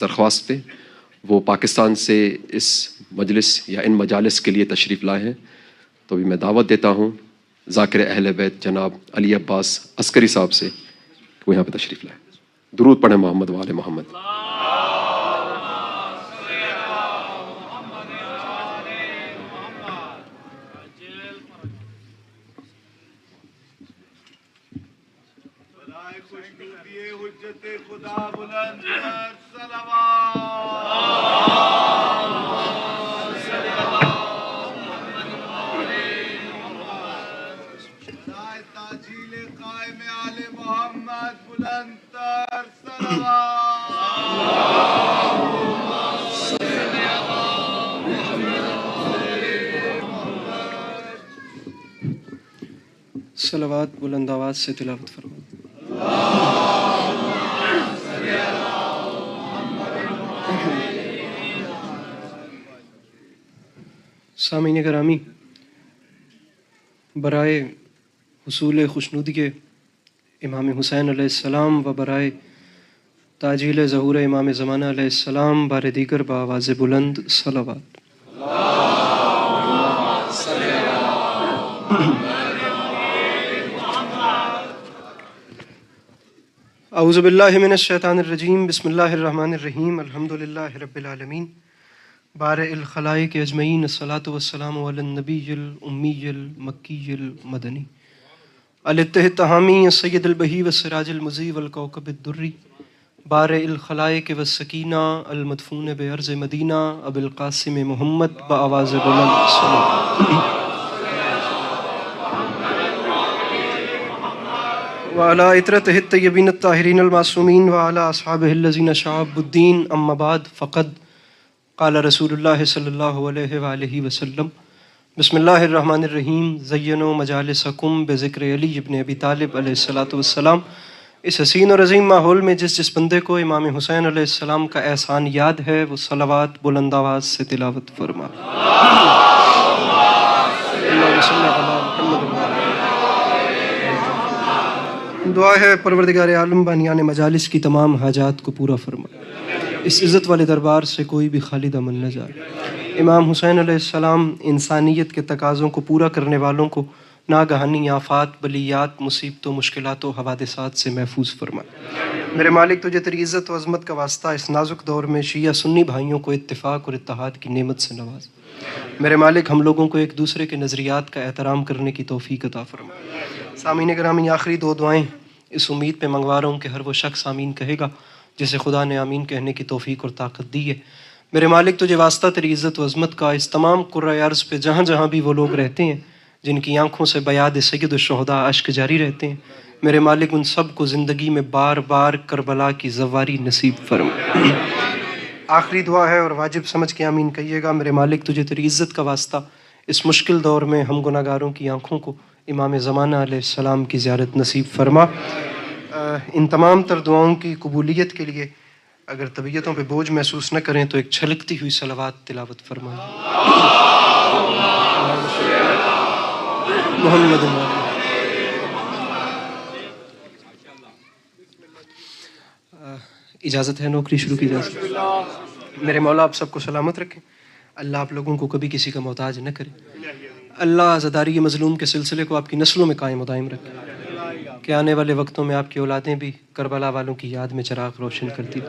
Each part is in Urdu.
درخواست پہ وہ پاکستان سے اس مجلس یا ان مجالس کے لیے تشریف لائے ہیں، تو بھی میں دعوت دیتا ہوں ذاکر اہل بیت جناب علی عباس عسکری صاحب سے کہ وہ یہاں پہ تشریف لائیں۔ درود پڑھیں محمد وآل محمد۔ صلوات بلند آواز سے تلاوت فرمائیں۔ سامعین گرامی، برائے حصول خوشنودی کے امام حسین علیہ السلام و برائے تاجیل ظہور امام زمانہ علیہ السلام بار دیگر بآواز بلند صلوات۔ اعوذ باللہ من الشیطان الرجیم، بسم اللہ الرحمن الرحیم، الحمدللہ رب العالمین، بارئ الخلائق اجمعین، الصلاۃ والسلام علی النبی الامی المکی المدنی الاتح التحامی السید البہی والسراج المضیء والکوکب الدری، بارئ الخلائق والسکینہ المدفون بارض مدینہ ابو القاسم محمد بآواز بلند صلوات۔ وعلى عطرته الطيبين الطاهرين المعصومين وعلى أصحابه الذين شعبوا الدين، أما بعد، فقد قال رسول الله صلى الله عليه وآله وسلم، بسم الله الرحمن الرحیم، زینوا مجالسکم بذکر علی ابن ابی طالب علیہ الصلاۃ والسلام۔ اس حسین اور عظیم ماحول میں جس بندے کو امام حسین علیہ السلام کا احسان یاد ہے، وہ صلوات بلند آواز سے تلاوت فرما۔ اللہم صل علی محمد۔ دعا ہے پروردگار عالم بانیان مجالس کی تمام حاجات کو پورا فرما، اس عزت والے دربار سے کوئی بھی خالی دامن نہ جائے۔ امام حسین علیہ السلام انسانیت کے تقاضوں کو پورا کرنے والوں کو ناگہانی آفات، بلیات، مصیبتوں، مشکلات و حوادثات سے محفوظ فرما۔ میرے مالک، تجھے تیری عزت و عظمت کا واسطہ اس نازک دور میں شیعہ سنی بھائیوں کو اتفاق اور اتحاد کی نعمت سے نواز۔ میرے مالک، ہم لوگوں کو ایک دوسرے کے نظریات کا احترام کرنے کی توفیق عطا فرما۔ سامعین گرامی، آخری دو دعائیں اس امید پہ منگوا رہا ہوں کہ ہر وہ شخص آمین کہے گا جسے خدا نے آمین کہنے کی توفیق اور طاقت دی ہے۔ میرے مالک، تجھے واسطہ تیری عزت و عظمت کا اس تمام کرۂ ارض پہ جہاں جہاں بھی وہ لوگ رہتے ہیں جن کی آنکھوں سے بیاد سید الشہداء اشک جاری رہتے ہیں، میرے مالک ان سب کو زندگی میں بار بار کربلا کی زواری نصیب فرما۔ آخری دعا ہے اور واجب سمجھ کے آمین کہیے گا۔ میرے مالک، تجھے تیری عزت کا واسطہ اس مشکل دور میں ہم گناہ گاروں کی آنکھوں کو امام زمانہ علیہ السلام کی زیارت نصیب فرما۔ ان تمام تر دعاؤں کی قبولیت کے لیے اگر طبیعتوں پہ بوجھ محسوس نہ کریں تو ایک چھلکتی ہوئی صلوات تلاوت فرمائیں۔ محمد اجازت ہے نوکری شروع کی جا سکتی۔ میرے مولا آپ سب کو سلامت رکھیں، اللہ آپ لوگوں کو کبھی کسی کا محتاج نہ کرے، اللہ عزاداری مظلوم کے سلسلے کو آپ کی نسلوں میں قائم و دائم رکھے کہ آنے والے وقتوں میں آپ کی اولادیں بھی کربلا والوں کی یاد میں چراغ روشن کرتی۔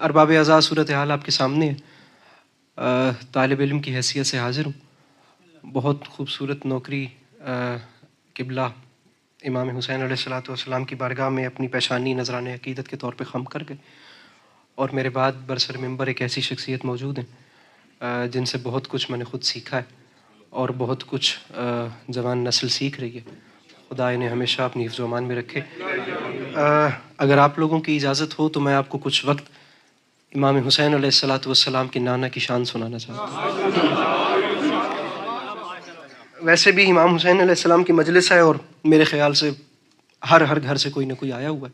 ارباب اعزاز، صورتحال آپ کے سامنے ہے۔ طالب علم کی حیثیت سے حاضر ہوں۔ بہت خوبصورت نوکری قبلہ امام حسین علیہ السلام کی بارگاہ میں اپنی پیشانی نذران عقیدت کے طور پہ خم کر گئے، اور میرے بعد برسر ممبر ایک ایسی شخصیت موجود ہیں جن سے بہت کچھ میں نے خود سیکھا ہے اور بہت کچھ جوان نسل سیکھ رہی ہے۔ خدا انہیں ہمیشہ اپنی حفظ و امان میں رکھے۔ اگر آپ لوگوں کی اجازت ہو تو میں آپ کو کچھ وقت امام حسین علیہ السلام کی نانا کی شان سنانا چاہتا ہوں۔ ویسے بھی امام حسین علیہ السلام کی مجلس ہے اور میرے خیال سے ہر گھر سے کوئی نہ کوئی آیا ہوا ہے،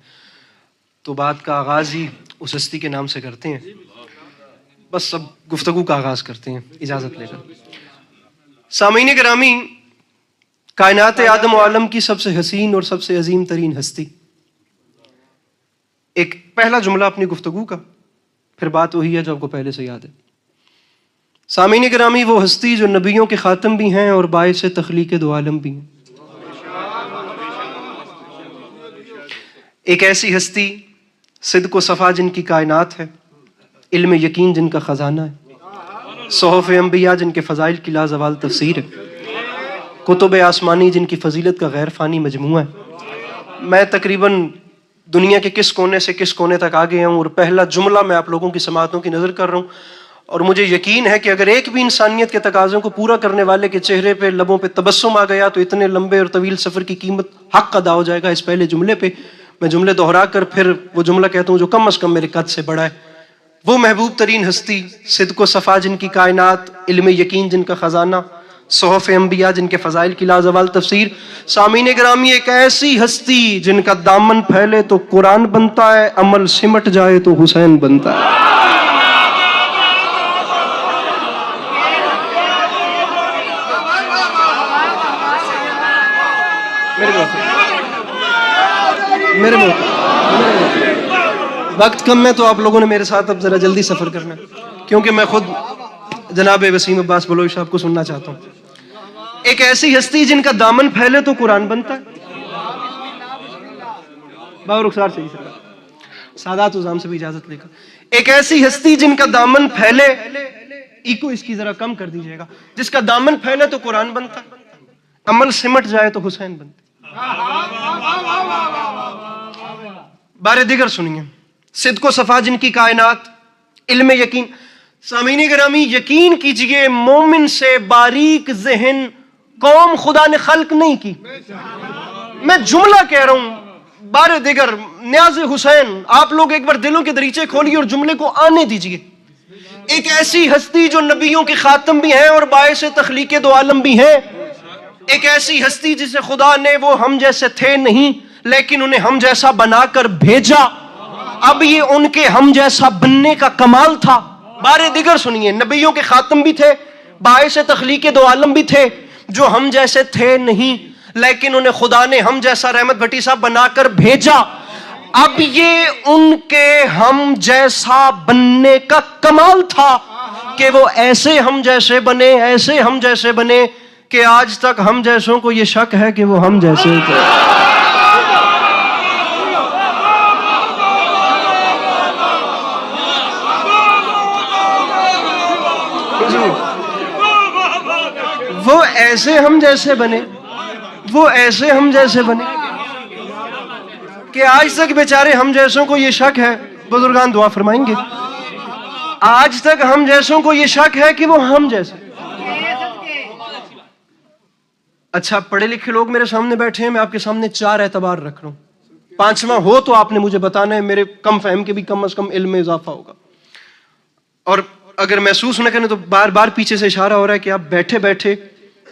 تو بات کا آغاز ہی اس ہستی کے نام سے کرتے ہیں۔ بس اب گفتگو کا آغاز کرتے ہیں اجازت لے کر۔ سامعین گرامی، کائنات آدم و عالم کی سب سے حسین اور سب سے عظیم ترین ہستی، ایک پہلا جملہ اپنی گفتگو کا پھر بات وہی ہے جو آپ کو پہلے سے یاد ہے. سامعین گرامی، وہ ہستی جو نبیوں کے خاتم بھی ہیں اور باعث تخلیق دو عالم بھی ہیں. ایک ایسی ہستی صدق و صفا جن کی کائنات ہے، علم یقین جن کا خزانہ ہے، صحف انبیاء جن کے فضائل کی لازوال تفسیر ہے، کتب آسمانی جن کی فضیلت کا غیر فانی مجموعہ ہے. میں تقریباً دنیا کے کس کونے سے کس کونے تک آ گیا ہوں اور پہلا جملہ میں آپ لوگوں کی سماعتوں کی نظر کر رہا ہوں، اور مجھے یقین ہے کہ اگر ایک بھی انسانیت کے تقاضوں کو پورا کرنے والے کے چہرے پہ لبوں پہ تبسم آ گیا تو اتنے لمبے اور طویل سفر کی قیمت حق ادا ہو جائے گا اس پہلے جملے پہ. میں جملے دہرا کر پھر وہ جملہ کہتا ہوں جو کم از کم میرے قد سے بڑا ہے. وہ محبوب ترین ہستی صدق و صفا جن کی کائنات، علم یقین جن کا خزانہ، صحف انبیاء جن کے فضائل کی لازوال تفسیر. سامعین گرامی، ایک ایسی ہستی جن کا دامن پھیلے تو قرآن بنتا ہے، عمل سمٹ جائے تو حسین بنتا ہے. میرے وقت کم ہے تو آپ لوگوں نے میرے ساتھ اب ذرا جلدی سفر کرنا ہے، کیونکہ میں خود جناب وسیم عباس بلوچ صاحب کو سننا چاہتا ہوں. ایک ایسی ہستی جن کا دامن پھیلے تو قرآن بنتا ہے. بابا رخسار سے سادات عظام سے بھی اجازت لے کر. ایک ایسی ہستی جن کا دامن پھیلے، ایکو اس کی ذرا کم کر دیجیے گا، جس کا دامن پھیلے تو قرآن بنتا ہے، عمل سمٹ جائے تو حسین بنتا ہے. بارے دیگر سنیے. صدق و صفا جن کی کائنات، علم یقین. سامعین گرامی، یقین کیجئے مومن سے باریک ذہن قوم خدا نے خلق نہیں کی. میں جملہ کہہ رہا ہوں بارے دیگر نیاز حسین. آپ لوگ ایک بار دلوں کے دریچے کھولیے اور جملے کو آنے دیجئے. ایک ایسی ہستی جو نبیوں کے خاتم بھی ہیں اور باعث تخلیق دو عالم بھی ہیں. ایک ایسی ہستی جسے خدا نے، وہ ہم جیسے تھے نہیں لیکن انہیں ہم جیسا بنا کر بھیجا. اب یہ ان کے ہم جیسا بننے کا کمال تھا. بارے دیگر سنیے. نبیوں کے خاتم بھی تھے، باعث تخلیق دو عالم بھی تھے، جو ہم جیسے تھے نہیں لیکن انہیں خدا نے ہم جیسا رحمت بھٹی صاحب بنا کر بھیجا. اب یہ ان کے ہم جیسا بننے کا کمال تھا کہ وہ ایسے ہم جیسے بنے، ایسے ہم جیسے بنے کہ آج تک ہم جیسوں کو یہ شک ہے کہ وہ ہم جیسے تھے. وہ ایسے ہم جیسے بنے، وہ ایسے ہم جیسے بنے کہ آج تک بیچارے ہم جیسوں کو یہ شک ہے. بزرگان دعا فرمائیں گے. آج تک ہم جیسوں کو یہ شک ہے کہ وہ ہم جیسے. اچھا، پڑھے لکھے لوگ میرے سامنے بیٹھے ہیں، میں آپ کے سامنے 4 اعتبار رکھ رہا ہوں. 5واں ہو تو آپ نے مجھے بتانا ہے، میرے کم فہم کے بھی کم از کم علم میں اضافہ ہوگا. اور اگر محسوس نہ کریں تو بار بار پیچھے سے اشارہ ہو رہا ہے کہ آپ بیٹھے بیٹھے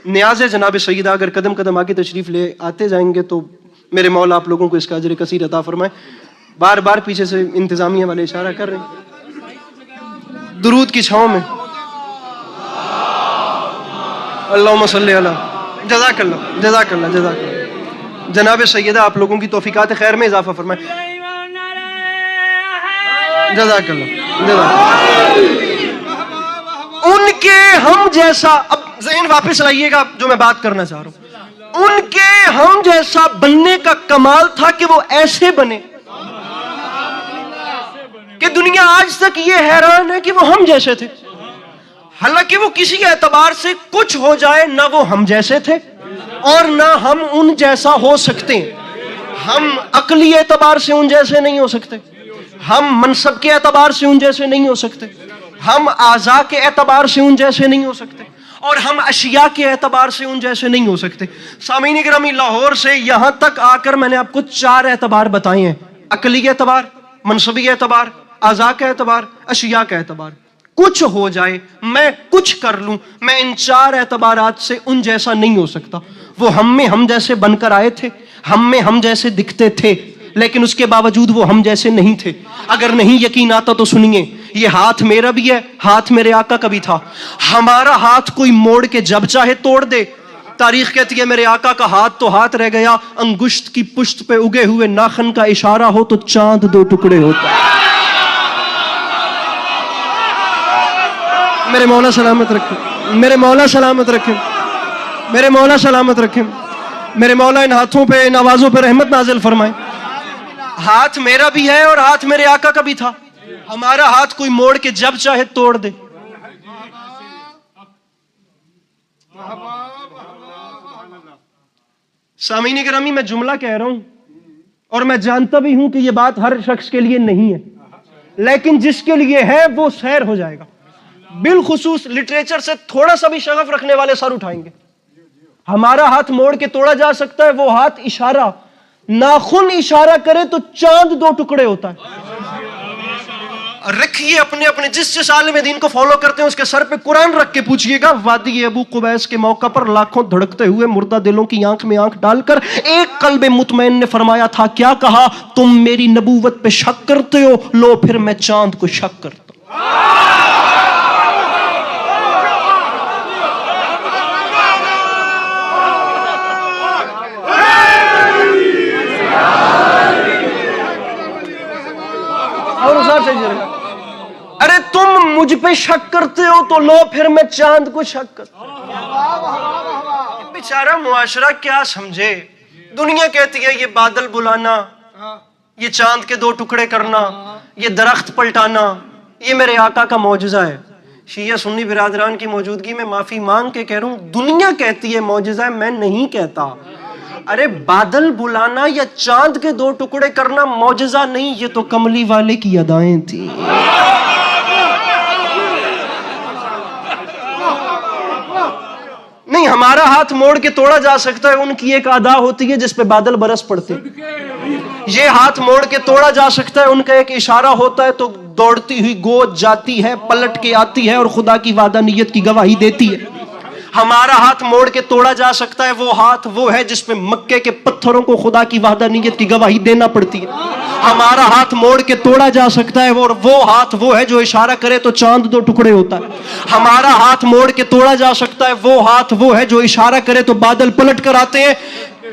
نیاز جناب سیدہ اگر قدم قدم آگے تشریف لے آتے جائیں گے تو میرے مولا آپ لوگوں کو اس کا اجر کثیر عطا فرمائے. بار بار پیچھے سے انتظامیہ والے اشارہ کر رہے ہیں. درود کی چھاؤں میں اللہم صلی علی. جزاک اللہ، جزاک اللہ، جزاک اللہ. جناب سیدہ آپ لوگوں کی توفیقات خیر میں اضافہ فرمائے. جزاک اللہ، جزاک اللہ. ان کے ہم جیسا، اب ذہن واپس لائیے گا جو میں بات کرنا چاہ رہا ہوں. ان کے ہم جیسا بننے کا کمال تھا کہ وہ ایسے بنے کہ دنیا آج تک یہ حیران ہے کہ وہ ہم جیسے تھے. حالانکہ وہ کسی اعتبار سے کچھ ہو جائے، نہ وہ ہم جیسے تھے اور نہ ہم ان جیسا ہو سکتے. ہم عقلی اعتبار سے ان جیسے نہیں ہو سکتے، ہم منصب کے اعتبار سے ان جیسے نہیں ہو سکتے، ہم اعضاء کے اعتبار سے ان جیسے نہیں ہو سکتے، اور ہم اشیاء کے اعتبار سے ان جیسے نہیں ہو سکتے. سامعین گرامی، لاہور سے یہاں تک آ کر میں نے آپ کو 4 اعتبار بتائے ہیں: عقلی اعتبار، منصبی اعتبار، اعضاء کا اعتبار، اشیاء کا اعتبار. کچھ ہو جائے، میں کچھ کر لوں، میں ان 4 اعتبارات سے ان جیسا نہیں ہو سکتا. وہ ہم میں ہم جیسے بن کر آئے تھے، ہم میں ہم جیسے دکھتے تھے، لیکن اس کے باوجود وہ ہم جیسے نہیں تھے. اگر نہیں یقین آتا تو سنیے، یہ ہاتھ میرا بھی ہے، ہاتھ میرے آقا کا بھی تھا. ہمارا ہاتھ کوئی موڑ کے جب چاہے توڑ دے. تاریخ کہتی ہے میرے آقا کا ہاتھ تو ہاتھ رہ گیا، انگشت کی پشت پہ اگے ہوئے ناخن کا اشارہ ہو تو چاند 2 ٹکڑے ہوتا. میرے مولا سلامت رکھیں، میرے مولا سلامت رکھیں، میرے مولا سلامت رکھیں، میرے مولا ان ہاتھوں پہ، ان آوازوں پہ رحمت نازل فرمائیں۔ ہاتھ میرا بھی ہے اور ہاتھ میرے آقا کا بھی تھا، ہمارا ہاتھ کوئی موڑ کے جب چاہے توڑ دے۔ سامعین گرامی، میں جملہ کہہ رہا ہوں اور میں جانتا بھی ہوں کہ یہ بات ہر شخص کے لیے نہیں ہے، لیکن جس کے لیے ہے وہ سیر ہو جائے گا۔ بالخصوص لٹریچر سے تھوڑا سا بھی شغف رکھنے والے سر اٹھائیں گے۔ ہمارا ہاتھ موڑ کے توڑا جا سکتا ہے، وہ ہاتھ اشارہ، ناخن اشارہ کرے تو چاند دو ٹکڑے ہوتا ہے۔ رکھیے اپنے اپنے جس عالم دین کو فالو کرتے ہیں اس کے سر پہ قرآن رکھ کے پوچھئے گا، وادی ابو قبیس کے موقع پر لاکھوں دھڑکتے ہوئے مردہ دلوں کی آنکھ میں آنکھ ڈال کر ایک قلب مطمئن نے فرمایا تھا، کیا کہا؟ تم میری نبوت پہ شک کرتے ہو، لو پھر میں چاند کو شک کرتا ہوں۔ ارے تم مجھ پہ شک کرتے ہو تو لو پھر میں چاند کو شک کرتا ہوں۔ بیچارہ معاشرہ کیا سمجھے؟ دنیا کہتی ہے یہ بادل بلانا، یہ چاند کے دو ٹکڑے کرنا، یہ درخت پلٹانا، یہ میرے آقا کا معجزہ ہے۔ شیعہ سنی برادران کی موجودگی میں معافی مانگ کے کہہ رہا ہوں، دنیا کہتی ہے معجزہ ہے، میں نہیں کہتا۔ ارے بادل بلانا یا چاند کے دو ٹکڑے کرنا معجزہ نہیں، یہ تو کملی والے کی ادائیں تھیں۔ نہیں، ہمارا ہاتھ موڑ کے توڑا جا سکتا ہے، ان کی ایک ادا ہوتی ہے جس پہ بادل برس پڑتے۔ یہ ہاتھ موڑ کے توڑا جا سکتا ہے، ان کا ایک اشارہ ہوتا ہے تو دوڑتی ہوئی گود جاتی ہے، پلٹ کے آتی ہے اور خدا کی وعدہ نیت کی گواہی دیتی ہے۔ ہمارا ہاتھ موڑ کے توڑا جا سکتا ہے، وہ ہاتھ وہ ہے جس پہ مکے کے پتھروں کو خدا کی وعدہ نیت کی گواہی دینا پڑتی ہے۔ ہمارا ہاتھ موڑ کے توڑا جا سکتا ہے اور وہ ہاتھ وہ ہے جو اشارہ کرے تو چاند دو ٹکڑے ہوتا ہے۔ ہمارا ہاتھ موڑ کے توڑا جا سکتا ہے، وہ ہاتھ وہ ہے جو اشارہ کرے تو بادل پلٹ کر آتے ہیں۔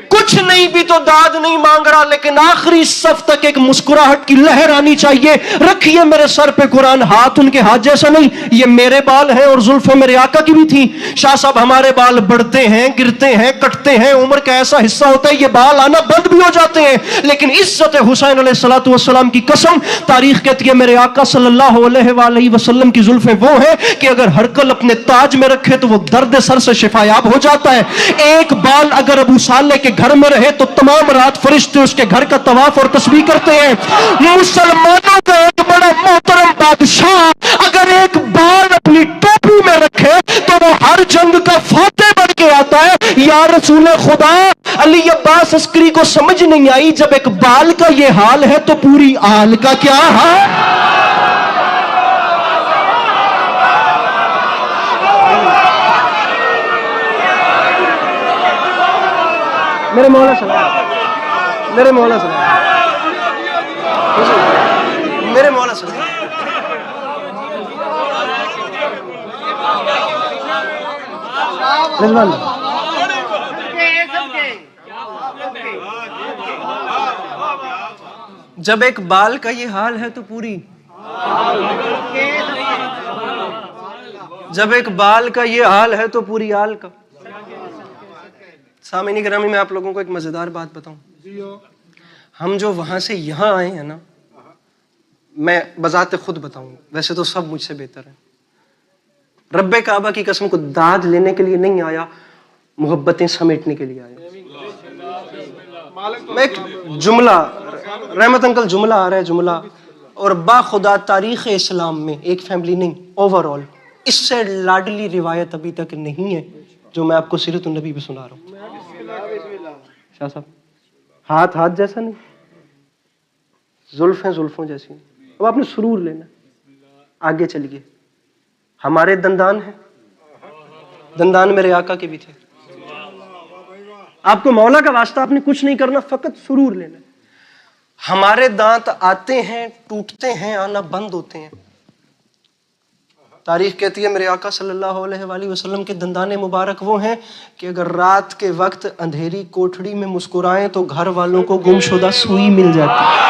کچھ نہیں بھی تو داد نہیں مانگ رہا، لیکن آخری صف تک ایک مسکراہٹ کی لہر آنی چاہیے۔ رکھیے میرے سر پہ قرآن، ہاتھ ان کے ہاتھ جیسا نہیں، یہ میرے بال ہیں اور زلفیں میرے آقا کی بھی تھی۔ شاہ صاحب ہمارے بال بڑھتے ہیں، گرتے ہیں، کٹتے ہیں، عمر کا ایسا حصہ ہوتا ہے یہ بال آنا بند بھی ہو جاتے ہیں، لیکن عزت حسین علیہ السلام کی قسم، تاریخ کہتی ہے میرے آقا صلی اللہ علیہ وآلہ وسلم کی زلفیں وہ ہیں کہ اگر ہرکل اپنے تاج میں رکھے تو وہ درد سر سے شفایاب ہو جاتا ہے۔ ایک بال اگر ابو صالح کے گھر میں رہے تو تمام رات فرشتے اس کے گھر کا طواف اور تسبیح کرتے ہیں۔ مسلمانوں کا ایک بڑا محترم بادشاہ اگر ایک بال اپنی ٹوپی میں رکھے تو وہ ہر جنگ کا فاتح بن کے آتا ہے۔ یا رسول خدا، علی عباس عسکری کو سمجھ نہیں آئی، جب ایک بال کا یہ حال ہے تو پوری آل کا کیا ہے؟ میرے مولا سلام، میرے مولا سلام، میرے مولا سلام۔ جب ایک بال کا یہ حال ہے تو پوری، جب ایک بال کا یہ حال ہے تو پوری آل کا۔ سامعین گرامی، میں آپ لوگوں کو ایک مزیدار بات بتاؤں۔ ہم جو وہاں سے یہاں آئے ہیں نا، میں بذات خود بتاؤں، ویسے تو سب مجھ سے بہتر ہیں، رب کعبہ کی قسم کو داد لینے کے لیے نہیں آیا، محبتیں سمیٹنے کے لیے آیا۔ میں ایک جملہ، رحمت انکل جملہ آ رہا ہے، جملہ، اور باخدا تاریخ اسلام میں ایک فیملی نہیں، اوورال اس سے لاڈلی روایت ابھی تک نہیں ہے جو میں آپ کو سیرت النبی پہ سنا رہا ہوں۔ شاہ صاحب، ہاتھ ہاتھ جیسا نہیں، زلفیں زلفوں جیسی نہیں۔ اب آپ نے سرور لینا، آگے چلیے۔ ہمارے دندان ہیں، دندان میرے آقا کے بھی تھے۔ آپ کو مولا کا واسطہ، آپ نے کچھ نہیں کرنا، فقط سرور لینا۔ ہمارے دانت آتے ہیں، ٹوٹتے ہیں، آنا بند ہوتے ہیں۔ تاریخ کہتی ہے میرے آقا صلی اللہ علیہ وآلہ وسلم کے دندان مبارک وہ ہیں کہ اگر رات کے وقت اندھیری کوٹھڑی میں مسکرائیں تو گھر والوں کو گمشدہ سوئی مل جاتی ہے۔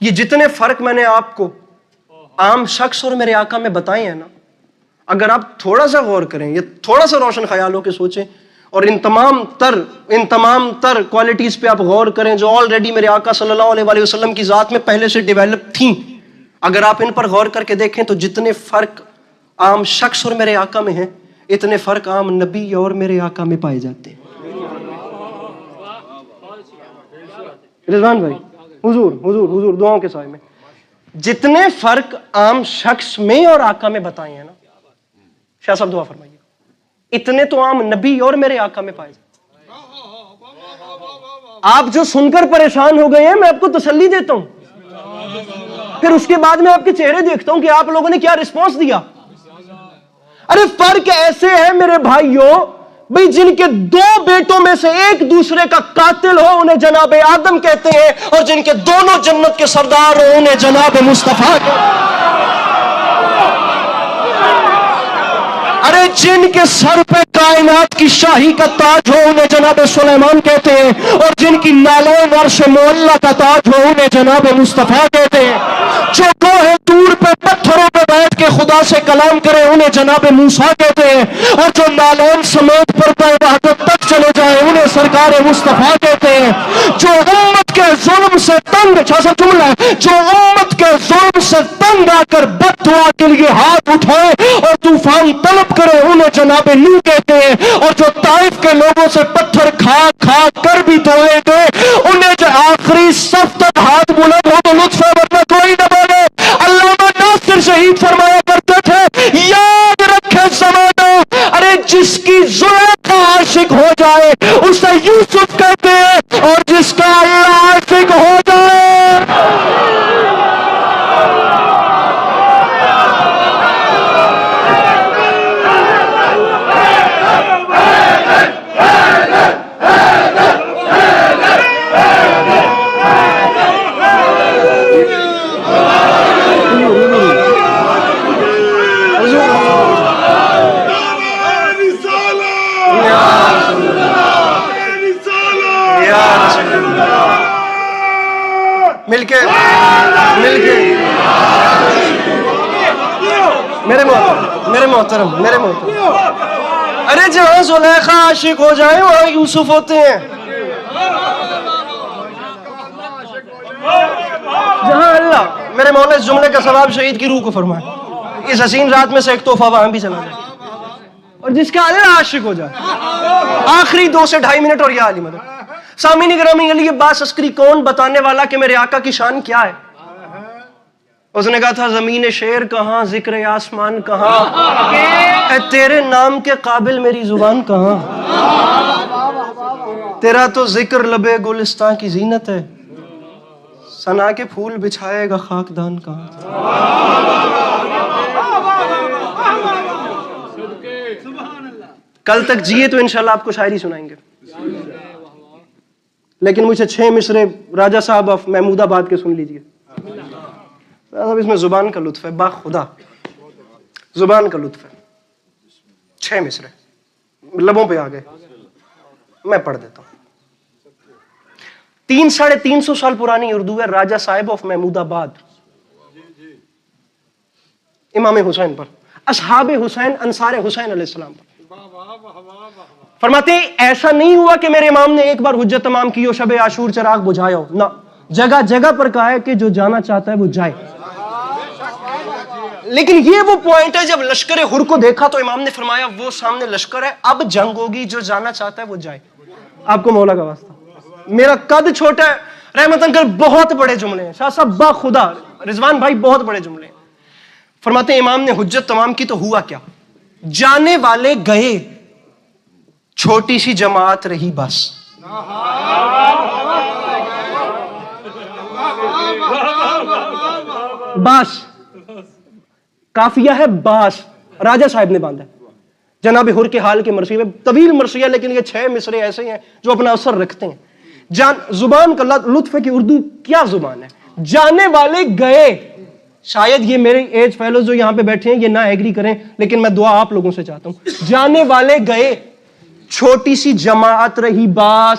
یہ جتنے فرق میں نے آپ کو عام شخص اور میرے آقا میں بتائے ہیں نا، اگر آپ تھوڑا سا غور کریں یا تھوڑا سا روشن خیال ہو کے سوچیں اور ان تمام تر کوالٹیز پہ آپ غور کریں جو آلریڈی میرے آقا صلی اللہ علیہ وسلم کی ذات میں پہلے سے ڈیولپ تھیں، اگر آپ ان پر غور کر کے دیکھیں تو جتنے فرق عام شخص اور میرے آقا میں ہیں اتنے فرق عام نبی اور میرے آقا میں پائے جاتے ہیں۔ رضوان بھائی، حضور دعاؤں کے سائے میں جتنے فرق عام شخص میں اور آقا میں بتائے ہیں نا، شاہ صاحب دعا فرمائیے، اتنے تو عام نبی اور میرے آقا میں پائے جاتے ہیں۔ آپ جو سن کر پریشان ہو گئے ہیں میں آپ کو تسلی دیتا ہوں، پھر اس کے بعد میں آپ کے چہرے دیکھتا ہوں کہ آپ لوگوں نے کیا رسپانس دیا۔ ارے فرق ایسے ہے میرے بھائیوں، بھئی جن کے دو بیٹوں میں سے ایک دوسرے کا قاتل ہو انہیں جناب آدم کہتے ہیں، اور جن کے دونوں جنت کے سردار ہو انہیں جناب مصطفیٰ کہتے ہیں۔ ارے جن کے سر پہ کائنات کی شاہی کا تاج ہو انہیں جناب سلیمان کہتے ہیں، اور جن کی نالین عرش معلیٰ کا تاج ہو انہیں جناب مصطفیٰ کہتے ہیں۔ جو کوہ طور پہ پتھروں پہ بیٹھ کے خدا سے کلام کرے انہیں جناب موسیٰ کہتے ہیں، اور جو نالین سمیت پردہ وحدت تک چلے جائے انہیں سرکار مصطفیٰ کہتے ہیں۔ جو امت کے ظلم سے تنگ، اچھا سا جملہ ہے، جو امت کے ظلم سے تنگ آ کر بد دعا کے لیے ہاتھ اٹھائے اور طوفان طلب کرے انہیں جناب نوح کہتے ہیں، اور جو طائف کے لوگوں سے پتھر کھا کھا کر بھی دعائیں دے انہیں جو آخری صف تک ہاتھ بلند ہو تو لطف ہے ورنہ کوئی نہ بولے۔ علامہ ناصر شہید فرمایا کرتے تھے، یاد رکھے زمانہ، ارے جس کی زلیخا عاشق ہو جائے اسے یوسف کہتے ہیں، اور جس کا اللہ عاشق ہو جائے مل کے میرے محترم ارے جہاں زلیخا عاشق ہو جائے وہاں یوسف ہوتے ہیں، جہاں اللہ میرے مولا اس جملے کا ثواب شہید کی روح کو فرمائے، اس حسین رات میں سے ایک تحفہ وہاں بھی چلا جائے، اور جس کا اللہ عاشق ہو جائے۔ آخری 2 سے 2.5 منٹ اور یا علی مدد۔ سامعین گرامی، علی عباس عسکری کون بتانے والا کہ میرے آقا کی شان کیا ہے؟ اس نے کہا تھا زمین شعر کہاں، ذکر آسمان کہاں، اے تیرے نام کے قابل میری زبان کہاں، تیرا تو ذکر لبے گلستان کی زینت ہے، ثنا کے پھول بچھائے گا خاکدان کہاں۔ کل تک جیے تو انشاءاللہ آپ کو شاعری سنائیں گے، لیکن مجھے 6 مصرے راجہ صاحب آف محمود آباد کے سن لیجئے۔ اس میں زبان کا لطف ہے، با خدا زبان کا لطف ہے۔ 6 مصرے لبوں پہ آ گئے، میں پڑھ دیتا ہوں۔ 350 سال پرانی اردو ہے، راجہ صاحب آف محمود آباد، امام حسین پر، اصحاب حسین، انصار حسین علیہ السلام پر۔ فرماتے ہیں ایسا نہیں ہوا کہ میرے امام نے ایک بار حجت تمام کی ہو، شب عاشور چراغ بجھایا ہو، نہ، جگہ جگہ پر کہا ہے کہ جو جانا چاہتا ہے وہ جائے۔ لیکن یہ وہ پوائنٹ ہے جب لشکر حر کو دیکھا تو امام نے فرمایا وہ سامنے لشکر ہے، اب جنگ ہوگی، جو جانا چاہتا ہے وہ جائے۔ آپ کو مولا کا واسطہ، میرا قد چھوٹا ہے، رحمت انکل بہت بڑے جملے ہیں، شاہ صاحب با خدا، رضوان بھائی بہت بڑے جملے ہیں۔ فرماتے ہیں امام نے حجت تمام کی تو ہوا کیا، جانے والے گئے، چھوٹی سی جماعت رہی بس۔ باس کافیہ ہے، باس راجہ صاحب نے باندھا جناب حر کے حال کے مرثیے میں، طویل مرثیہ، لیکن یہ 6 مصرے ایسے ہیں جو اپنا اثر رکھتے ہیں۔ زبان کا لطف ہے کہ اردو کیا زبان ہے۔ جانے والے گئے، شاید یہ میرے ایج فیلوز جو یہاں پہ بیٹھے ہیں یہ نہ ایگری کریں، لیکن میں دعا آپ لوگوں سے چاہتا ہوں۔ جانے والے گئے، چھوٹی سی جماعت رہی باس۔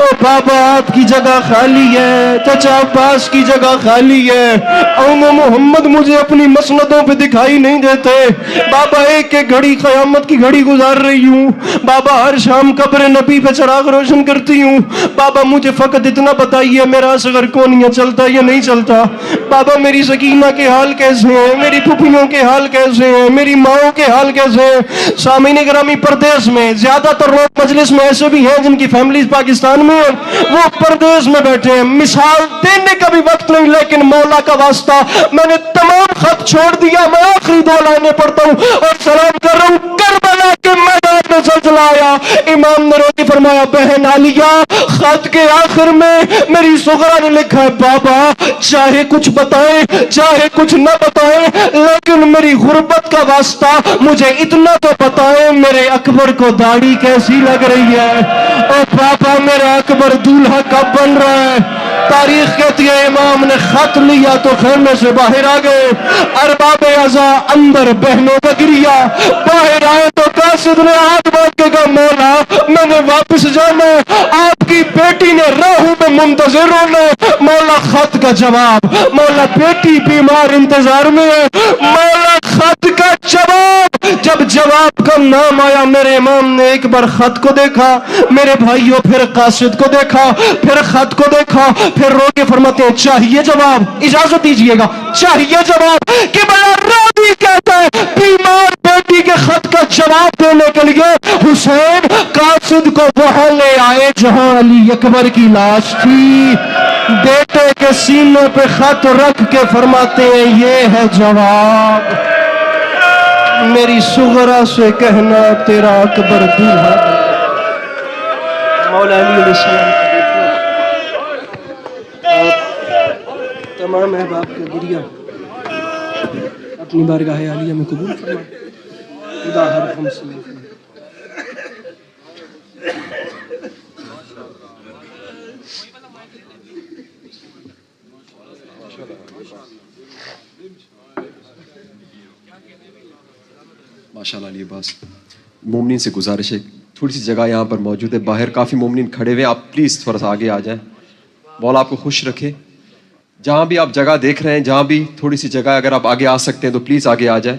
او بابا آپ کی جگہ خالی ہے, چچا عباس کی جگہ خالی ہے, ام محمد مجھے اپنی مسندوں پہ دکھائی نہیں دیتے. بابا ایک ایک گھڑی قیامت کی گھڑی گزار رہی ہوں. بابا ہر شام قبر نبی پہ چراغ روشن کرتی ہوں. بابا مجھے فقط اتنا بتائیے میرا اصغر کونیا چلتا یا نہیں چلتا. بابا میری سکینہ کے حال کیسے ہیں, میری پھپھیوں کے حال کیسے ہیں, میری ماؤں کے حال کیسے ہیں. سامعین گرامی, پردیس میں زیادہ تر لوگ مجلس میں ایسے بھی ہیں جن کی فیملیز پاکستان میں ہیں, وہ پردیس میں بیٹھے ہیں. مثال دینے کا بھی وقت نہیں, لیکن مولا کا واسطہ میں نے تمام خط چھوڑ دیا. میں آخری 2 لائنیں پڑھتا ہوں اور سلام کر رہا ہوں. کربلا کے میدان میں زلزلہ آیا, امام نے روتی فرمایا بہن عالیہ, خط کے آخر میں میری صغرا نے لکھا ہے بابا چاہے کچھ بتائیں چاہے کچھ نہ بتائیں, لیکن میری غربت کا واسطہ مجھے اتنا تو بتائیں میرے اکبر کو داڑھی کیسی لگ رہی ہے. او بابا میرا اکبر دولہا کب بن رہا ہے. تاریخ کہتی ہے امام نے خط لیا تو خیمے سے باہر آ گئے. ارباب عزا اندر بہنوں بگریا, باہر آئے تو قاصد نے ہاتھ باندھ کے کہا مولا میں نے واپس جانا ہے, آپ کی بیٹی نے راہوں میں منتظر ہونا ہے. مولا خط کا جواب, مولا بیٹی بیمار انتظار میں ہے, مولا خط کا جواب. جب جواب کا نام آیا میرے امام نے ایک بار خط کو دیکھا, میرے بھائیوں پھر قاصد کو دیکھا, پھر خط کو دیکھا, پھر رو کے فرماتے ہیں چاہیے جواب, اجازت دیجئے گا چاہیے جواب. کہ بڑا راوی کہتا ہے بیمار بیٹی کے خط کا جواب دینے کے لیے حسین قاصد کو وہاں لے آئے جہاں علی اکبر کی لاش تھی. بیٹے کے سینے پہ خط رکھ کے فرماتے ہیں یہ ہے جواب. میری صغرا سے کہنا تیرا اکبر دولہا. مولا علی علیہ السلام تمام احباب کا گریہ اپنی بارگاہ عالیہ میں قبول فرما. خدا ہر ہم سے معاف کرے. ماشاءاللہ علی عباس, مومنین سے گزارش ہے تھوڑی سی جگہ یہاں پر موجود ہے, باہر کافی مومنین کھڑے ہوئے, آپ پلیز تھوڑا سا آگے آ جائیں. مولا آپ کو خوش رکھے. جہاں بھی آپ جگہ دیکھ رہے ہیں, جہاں بھی تھوڑی سی جگہ اگر آپ آگے آ سکتے ہیں تو پلیز آگے آ جائیں.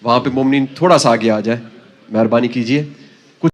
وہاں پہ مومنین تھوڑا سا آگے آ جائیں, مہربانی کیجیے.